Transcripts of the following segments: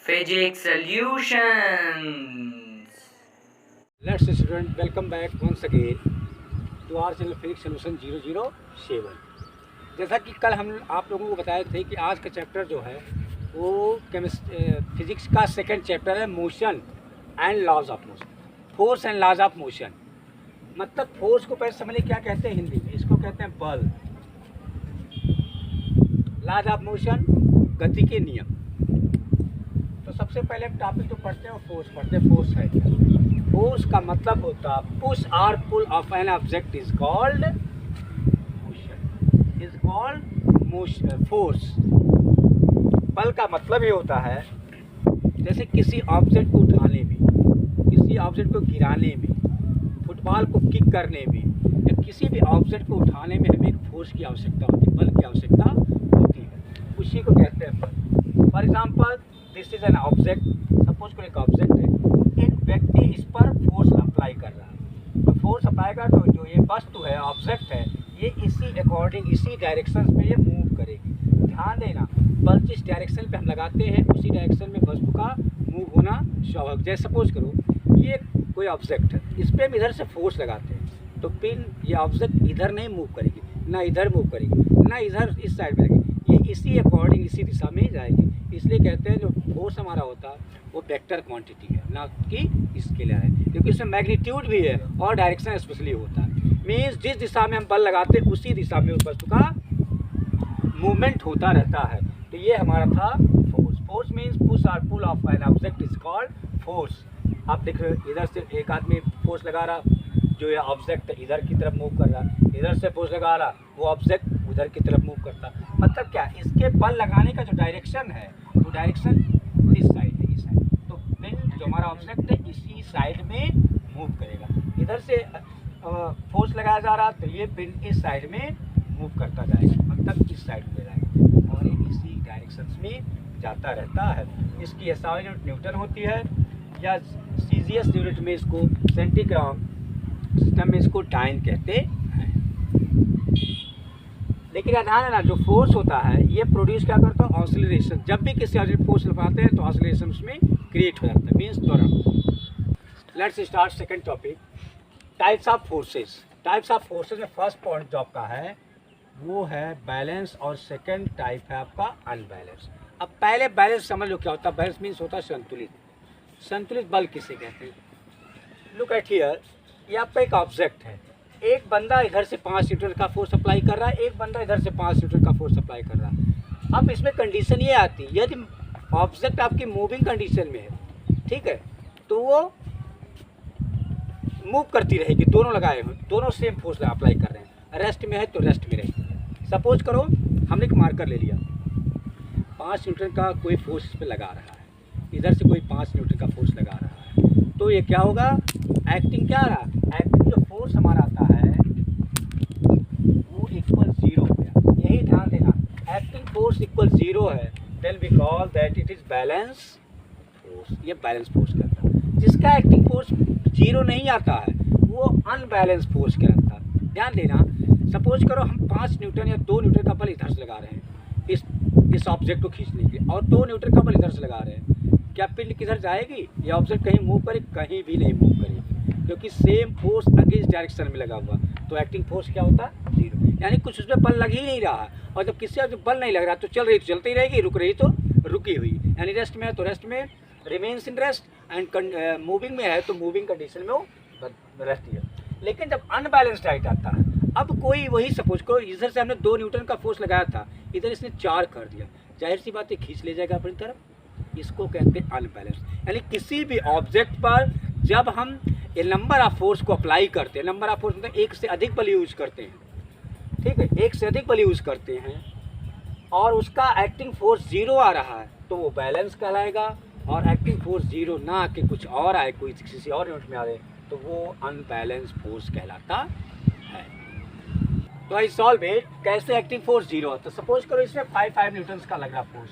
Physics solutions. Let's student welcome back once again to our channel Physics Solution 007। जैसा कि कल हम आप लोगों को बताए थे कि आज का चैप्टर जो है वो फिजिक्स का सेकंड चैप्टर है, motion and laws of motion, force and laws of motion. मतलब फोर्स को पहले समझिए क्या कहते हैं हिंदी में, इसको कहते हैं बल। लॉज ऑफ मोशन, गति के नियम। तो सबसे पहले हम टॉपिक जो पढ़ते हैं वो फोर्स पढ़ते हैं। फोर्स है क्या? फोर्स का मतलब होता है पुश और pull of an object is called motion, is called motion, force. बल का मतलब ये होता है जैसे किसी ऑब्जेक्ट को उठाने में, किसी ऑब्जेक्ट को गिराने में, फुटबॉल को किक करने में या किसी भी ऑब्जेक्ट को उठाने में हमें एक फोर्स की आवश्यकता होती है, बल की आवश्यकता होती है। उसी को कहते हैं बल। For example this is an object, suppose कोई एक ऑब्जेक्ट है, एक व्यक्ति इस पर फोर्स अप्लाई कर रहा है। तो फोर्स अप्लाई कर तो जो ये वस्तु है, ऑब्जेक्ट है, ये इसी अकॉर्डिंग, इसी डायरेक्शन में ये मूव करेगी। ध्यान देना, बल जिस डायरेक्शन पे हम लगाते हैं उसी डायरेक्शन में वस्तु का मूव होना स्वाभाविक। जैसे सपोज करो ये कोई ऑब्जेक्ट है, इस पर हम इधर से फोर्स लगाते हैं तो फिर ये ऑब्जेक्ट इधर नहीं मूव करेगी, ना इधर मूव करेगी, ना इधर इस साइड में लगेगी, ये इसी अकॉर्डिंग इसी दिशा में ही जाएगी। इसलिए कहते हैं जो फोर्स हमारा होता है वो वेक्टर क्वांटिटी है, ना कि स्केलर है, क्योंकि इसमें मैग्नीट्यूड भी है और डायरेक्शन स्पेशली होता है। मीन्स जिस दिशा में हम बल लगाते हैं उसी दिशा में उस वस्तु का मूवमेंट होता रहता है। तो ये हमारा था फोर्स। फोर्स मीन्स पुश और pull of an object is called force. आप देख रहे हो इधर से एक आदमी फोर्स लगा रहा, जो ये ऑब्जेक्ट इधर की तरफ मूव कर रहा, इधर से फोर्स लगा रहा, वो ऑब्जेक्ट उधर की तरफ मूव करता। मतलब क्या, इसके बल लगाने का जो डायरेक्शन है वो डायरेक्शन इस साइड है, इस साइड। तो पिन जो हमारा ऑब्जेक्ट है इसी साइड में मूव करेगा। इधर से फोर्स लगाया जा रहा तो ये पिन इस साइड में मूव करता जाएगा, मतलब इस साइड में जाएगा और ये इसी डायरेक्शन में जाता रहता है। इसकी SI यूनिट न्यूटन होती है, या CGS यूनिट में इसको, सेंटीग्राम सिस्टम में इसको टाइम कहते हैं। लेकिन ध्यान है ना, जो फोर्स होता है ये प्रोड्यूस क्या करता है, ऑसिलेशन। जब भी किसी ऑब्जेक्ट फोर्स लगाते हैं तो ऑसिलेशन उसमें क्रिएट हो जाता है, मीन्स त्वरण। Let's start second topic, types of forces. Types of forces में फर्स्ट पॉइंट जो आपका है वो है बैलेंस, और सेकंड टाइप है आपका अनबैलेंस। अब पहले बैलेंस समझ लो क्या होता है। बैलेंस मीन्स होता है संतुलित। संतुलित बल किसे कहते हैं? लुक एट हियर, ये आपका एक ऑब्जेक्ट है, एक बंदा इधर से 5 न्यूटन का फोर्स अप्लाई कर रहा है, एक बंदा इधर से 5 न्यूटन का फोर्स अप्लाई कर रहा है। अब इसमें कंडीशन ये आती है, यदि ऑब्जेक्ट आपकी मूविंग कंडीशन में है, ठीक है, तो वो मूव करती रहेगी, दोनों लगाए हुए, दोनों सेम फोर्स अप्लाई कर रहे हैं। रेस्ट में है तो रेस्ट में रहेगी। सपोज करो हमने एक मार्कर ले लिया, 5 न्यूटन का कोई फोर्स इस पर लगा रहा है, इधर से कोई 5 न्यूटन का फोर्स लगा रहा है, तो ये क्या होगा, एक्टिंग क्या रहा, एक्टिंग जो फोर्स हमारा आता है वो इक्वल 0 हो गया। यही ध्यान देना, एक्टिंग फोर्स इक्वल 0 है, then we call that it is balance force. ये बैलेंस फोर्स कहता है। जिसका एक्टिंग फोर्स 0 नहीं आता है वो अनबैलेंस फोर्स कहलाता है। ध्यान देना, सपोज करो हम 5 न्यूटन या 2 न्यूटन का बल इधर से लगा रहे हैं इस ऑब्जेक्ट को खींचने के लिए, और 2 न्यूटन का बल इधर से लगा रहे हैं, क्या पिंड किधर जाएगी? ये ऑब्जेक्ट कहीं मूव करेगी? कहीं भी नहीं मूव करेगी, क्योंकि सेम फोर्स अगेंस्ट डायरेक्शन में लगा हुआ। तो एक्टिंग फोर्स क्या होता है? 0। यानी कुछ उसमें बल लग ही नहीं रहा है, और जब किसी जब बल नहीं लग रहा तो चल रही तो चलती रहेगी, रुक रही तो रुकी हुई। यानी रेस्ट में है तो रेस्ट में, remains in rest, and moving में है तो मूविंग कंडीशन में वो रहती है। लेकिन जब अनबैलेंस डाइट आता है, अब कोई वही सपोज करो इधर से हमने 2 न्यूटन का फोर्स लगाया था, इधर इसने 4 कर दिया, जाहिर सी बात है खींच ले जाएगा अपनी तरफ। इसको कहते हैं अनबैलेंस। यानी किसी भी ऑब्जेक्ट पर जब हम ये नंबर ऑफ फोर्स को अप्लाई करते हैं, नंबर ऑफ फोर्स मतलब एक से अधिक बल यूज करते हैं, ठीक है, एक से अधिक बल यूज करते हैं, और उसका एक्टिंग फोर्स 0 आ रहा है तो वो बैलेंस कहलाएगा। और एक्टिंग फोर्स 0 ना आके कुछ और आए, कोई किसी और यूनिट में आ रहे, तो वो अनबैलेंस फोर्स कहलाता है। तो आई सॉल्व इट, कैसे एक्टिंग फोर्स 0 है। तो सपोज करो इसमें 5 न्यूटन का लग रहा फोर्स,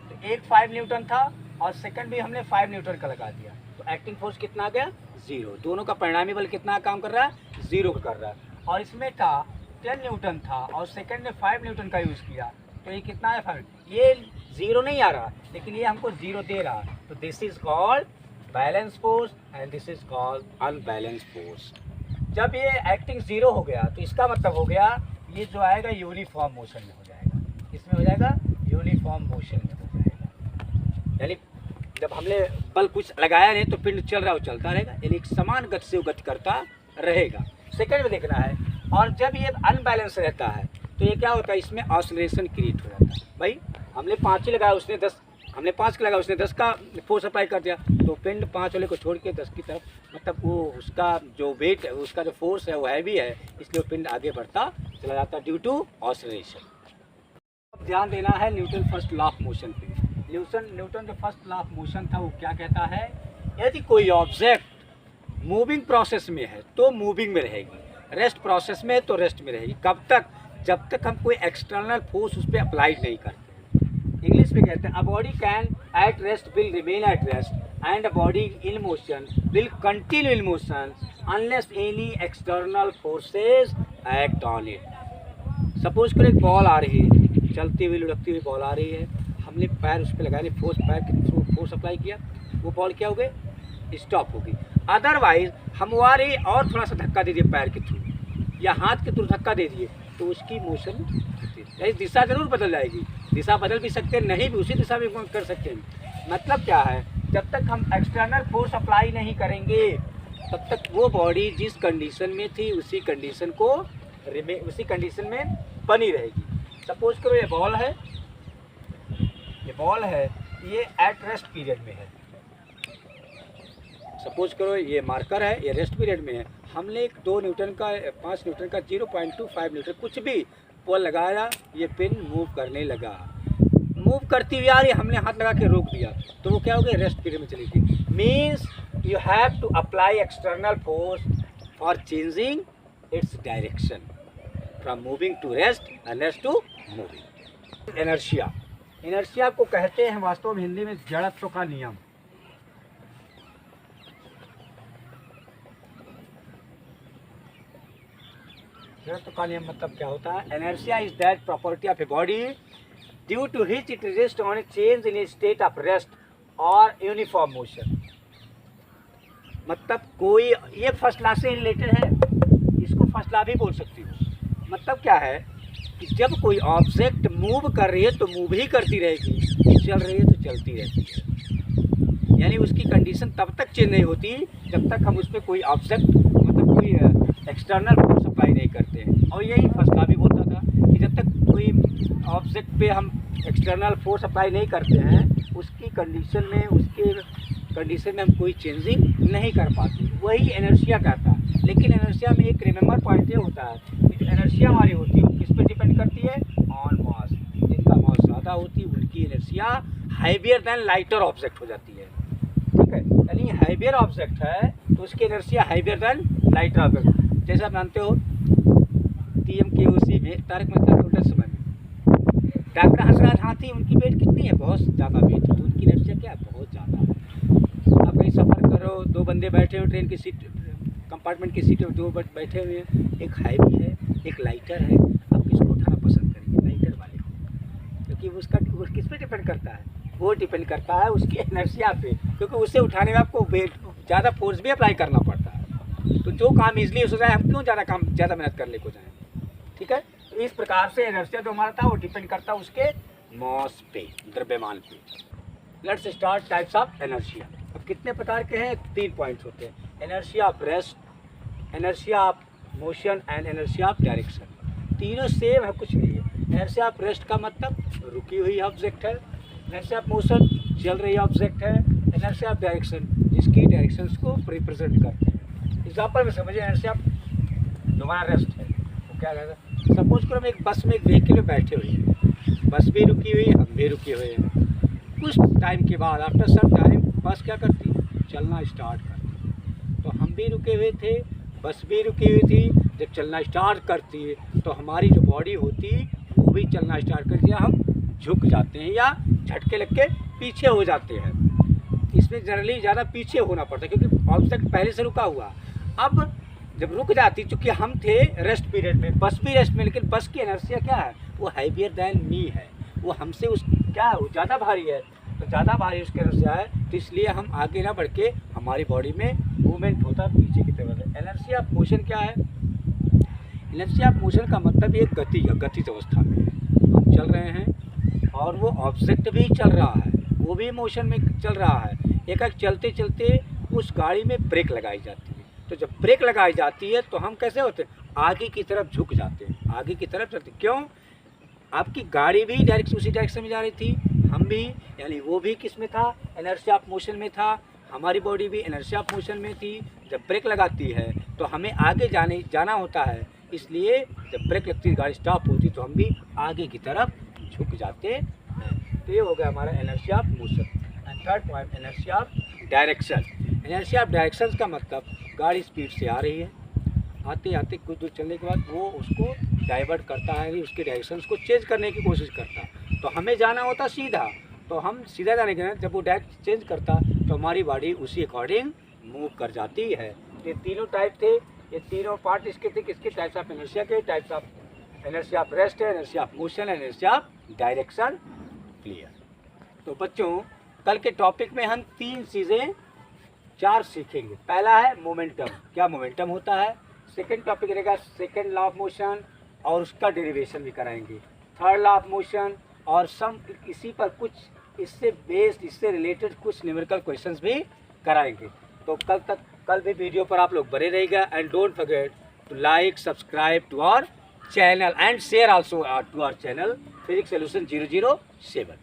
तो एक 5 न्यूटन था और सेकंड भी हमने 5 न्यूटन का लगा दिया, तो एक्टिंग फोर्स कितना आ गया? 0। दोनों का परिणामी बल कितना काम कर रहा है? 0 कर रहा है। और इसमें था 10 न्यूटन था और सेकंड ने 5 न्यूटन का यूज़ किया, तो ये कितना है फर्क, ये 0 नहीं आ रहा लेकिन ये हमको 0 दे रहा, तो this is called balance force and this is called unbalance force. जब ये एक्टिंग 0 हो गया तो इसका मतलब हो गया ये जो आएगा यूनिफॉर्म मोशन में हो जाएगा, इसमें हो जाएगा यूनिफॉर्म मोशन में हो जाएगा, यानी जब हमने बल कुछ लगाया नहीं तो पिंड चल रहा हो चलता रहेगा, यानी एक समान गति से वो गति करता रहेगा। सेकंड में देखना है, और जब ये अनबैलेंस रहता है तो ये क्या होता है, इसमें ऑसिलेशन क्रिएट हो जाता है। भाई हमने 5 ही लगाया उसने 10, हमने 5 का लगाया उसने 10 का फोर्स अप्लाई कर दिया, तो पिंड 5 वाले को छोड़ के 10 की तरफ, मतलब वो उसका जो वेट है, उसका जो फोर्स है वो हैवी है, इसलिए वो पिंड आगे बढ़ता चला जाता है ड्यू टू ऑसिलेशन। अब ध्यान देना है Newton first law of motion पे। न्यूटन जो फर्स्ट लॉ ऑफ मोशन था वो क्या कहता है, यदि कोई ऑब्जेक्ट मूविंग प्रोसेस में है तो मूविंग में रहेगी, रेस्ट प्रोसेस में है तो रेस्ट में रहेगी। कब तक, जब तक हम कोई एक्सटर्नल फोर्स उस पर अप्लाई नहीं करते। इंग्लिश में कहते हैं a body can at rest will remain at rest and a body in motion will continue in motion unless any external forces act on it. Suppose करो एक बॉल आ रही है, चलती हुई लुढ़कती हुई बॉल आ रही है, हमने पैर उस पर लगाने फोर्स, पैर के थ्रू फोर्स अप्लाई किया, वो बॉल क्या हो गई, स्टॉप हो गई। अदरवाइज हम वो आ रही और थोड़ा सा धक्का दे दिए पैर के थ्रू या हाथ के थ्रू धक्का दे दिए तो उसकी मोशन दिशा जरूर बदल जाएगी, दिशा बदल भी सकते हैं, नहीं भी उसी दिशा में कर सकते हैं। मतलब क्या है, जब तक हम एक्सटर्नल फोर्स अप्लाई नहीं करेंगे तब तक वो बॉडी जिस कंडीशन में थी उसी कंडीशन को उसी कंडीशन में बनी रहेगी। सपोज करो ये बॉल है, ये एट रेस्ट पीरियड में है। सपोज करो ये मार्कर है, ये रेस्ट पीरियड में है, हमने एक 2 न्यूटन का 5 न्यूटन का 0.25 न्यूटन कुछ भी बॉल लगाया, ये पिन मूव करने लगा, मूव करती हुई आ रही, हमने हाथ लगा के रोक दिया तो वो क्या हो गया, रेस्ट पीरियड में चली गई। Means you have to apply external force for changing its direction from moving to rest and rest to moving. Inertia, inertia को कहते हैं वास्तव में हिंदी में जड़त्व का नियम। जड़त्व का नियम मतलब क्या होता है, inertia is that property of a body due to which it rest on a change in a state of rest और यूनिफॉर्म मोशन। मतलब कोई, ये फर्स्ट लॉ से रिलेटेड है, इसको फर्स्ट लॉ भी बोल सकती हूँ। मतलब क्या है कि जब कोई ऑब्जेक्ट मूव कर रही है तो मूव ही करती रहेगी, चल रही है तो चलती रहती है, यानी उसकी कंडीशन तब तक चेंज नहीं होती जब तक हम उस पर कोई ऑब्जेक्ट मतलब कोई एक्सटर्नल फोर्स अप्लाई नहीं करते हैं। और यही फर्स्ट लॉ भी बोलता था कि जब तक कोई ऑब्जेक्ट पे हम एक्सटर्नल फोर्स अप्लाई नहीं करते हैं उसकी कंडीशन में, उसके कंडीशन में हम कोई चेंजिंग नहीं कर पाते, वही इनर्शिया कहता है। लेकिन इनर्शिया में एक रिमेंबर पॉइंट ये होता है कि जो इनर्शिया हमारी होती है वो किस पे डिपेंड करती है, ऑन मास। जिनका मास ज़्यादा होती है उनकी inertia heavier than lighter object हो जाती है, ठीक है। यानी हैवियर ऑब्जेक्ट है तो उसकी inertia heavier than lighter object. जैसे आप जानते हो TMKOC में तारक मेहता का उल्टा समय में डॉक्टर हंसराज हाथी, उनकी वेट कितनी है, बहुत ज़्यादा वेट है, तो उनकी इनर्शिया क्या है, बहुत ज़्यादा है। आप कहीं सफ़र करो, 2 बंदे बैठे हो ट्रेन की सीट, कंपार्टमेंट की सीट में 2 बैठे हुए हैं, एक हैवी है एक लाइटर है, आप किसको उठाना पसंद करेंगे, लाइटर वाले को, क्योंकि उसका वो किस पे डिपेंड करता है, वो डिपेंड करता है उसकी इनर्शिया पे, क्योंकि उससे उठाने में आपको वेट ज़्यादा फोर्स भी अप्लाई करना पड़ता है। तो जो काम ईजिली हो जाए हम क्यों ज़्यादा मेहनत करने को जाएँ, ठीक है। इस प्रकार से इनर्शिया जो हमारा था वो डिपेंड करता है उसके मास पे, द्रव्यमान पे। Let's start types of inertia. अब कितने प्रकार के हैं, 3 पॉइंट्स होते हैं, inertia of rest, inertia of motion and inertia of direction. तीनों सेम है, कुछ नहीं है। इनर्शिया ऑफ रेस्ट का मतलब रुकी हुई ऑब्जेक्ट है, इनर्शिया ऑफ मोशन चल रही ऑब्जेक्ट है, इनर्शिया ऑफ डायरेक्शन जिसकी डायरेक्शंस को रिप्रेजेंट करते हैं। एग्जाम्पल में समझिए, इनर्शिया जो हमारा रेस्ट है वो क्या कहता है, सपोज करो हम एक बस में एक व्हीकल में बैठे हुए हैं, बस भी रुकी हुई हम भी रुके हुए हैं, कुछ टाइम के बाद आफ्टर सम टाइम बस क्या करती है, चलना स्टार्ट करती। तो हम भी रुके हुए थे, बस भी रुकी हुई थी, जब चलना स्टार्ट करती है तो हमारी जो बॉडी होती वो भी चलना स्टार्ट करती है, हम झुक जाते हैं या झटके लग के पीछे हो जाते हैं। इसमें जनरली ज़्यादा पीछे होना पड़ता है क्योंकि ऑब्जेक्ट पहले से रुका हुआ। अब जब रुक जाती, चूँकि हम थे रेस्ट पीरियड में, बस भी रेस्ट में, लेकिन बस की इनर्शिया क्या है, वो हैवियर दैन मी है, वो हमसे उस क्या है, वो ज़्यादा भारी है, तो ज़्यादा भारी उसके इनर्शिया है, तो इसलिए हम आगे ना बढ़ के हमारी बॉडी में मूवमेंट होता है पीछे की तरफ। इनर्शिया ऑफ मोशन क्या है? इनर्शिया ऑफ मोशन का मतलब एक गति है, गतिज अवस्था में हम चल रहे हैं और वो ऑब्जेक्ट भी चल रहा है, वो भी मोशन में चल रहा है। एक चलते चलते उस गाड़ी में ब्रेक लगाई जाती है, तो जब ब्रेक लगाई जाती है तो हम कैसे होते हैं, आगे की तरफ झुक जाते हैं, आगे की तरफ चलते। क्यों? आपकी गाड़ी भी डायरेक्ट उसी डायरेक्शन में जा रही थी, हम भी, यानी वो भी किस में था, इनर्शिया ऑफ मोशन में था, हमारी बॉडी भी इनर्शिया ऑफ मोशन में थी। जब ब्रेक लगाती है तो हमें आगे जाना होता है, इसलिए जब ब्रेक लगती है, गाड़ी स्टॉप होती, तो हम भी आगे की तरफ झुक जाते हैं। तो ये हो गया हमारा inertia of motion. And third point, inertia of direction. Inertia of direction का मतलब गाड़ी स्पीड से आ रही है, आते आते कुछ दूर चलने के बाद वो उसको डाइवर्ट करता है, उसके डायरेक्शन को चेंज करने की कोशिश करता है। तो हमें जाना होता सीधा, तो हम सीधा जाने के बाद जब वो डायरेक्ट चेंज करता तो हमारी बॉडी उसी अकॉर्डिंग मूव कर जाती है। ये तीनों टाइप थे, ये तीनों पार्ट इसके थे, किसके टाइप्स ऑफ इनर्शिया के, types of inertia of rest है, इनर्शिया ऑफ मोशन है, इनर्शिया ऑफ डायरेक्शन। क्लियर? तो बच्चों कल के टॉपिक में हम 3 चीज़ें 4 सीखेंगे। पहला है मोमेंटम, क्या मोमेंटम होता है। सेकेंड टॉपिक रहेगा सेकेंड लॉ ऑफ मोशन और उसका डेरिवेशन भी कराएंगे। थर्ड लॉ ऑफ मोशन और सम इसी पर कुछ इससे बेस्ड, इससे रिलेटेड कुछ न्यूमेरिकल क्वेश्चंस भी कराएंगे। तो कल भी वीडियो पर आप लोग बने रहेगा। And don't forget to like, subscribe to our channel and share also to our channel physics solution 007।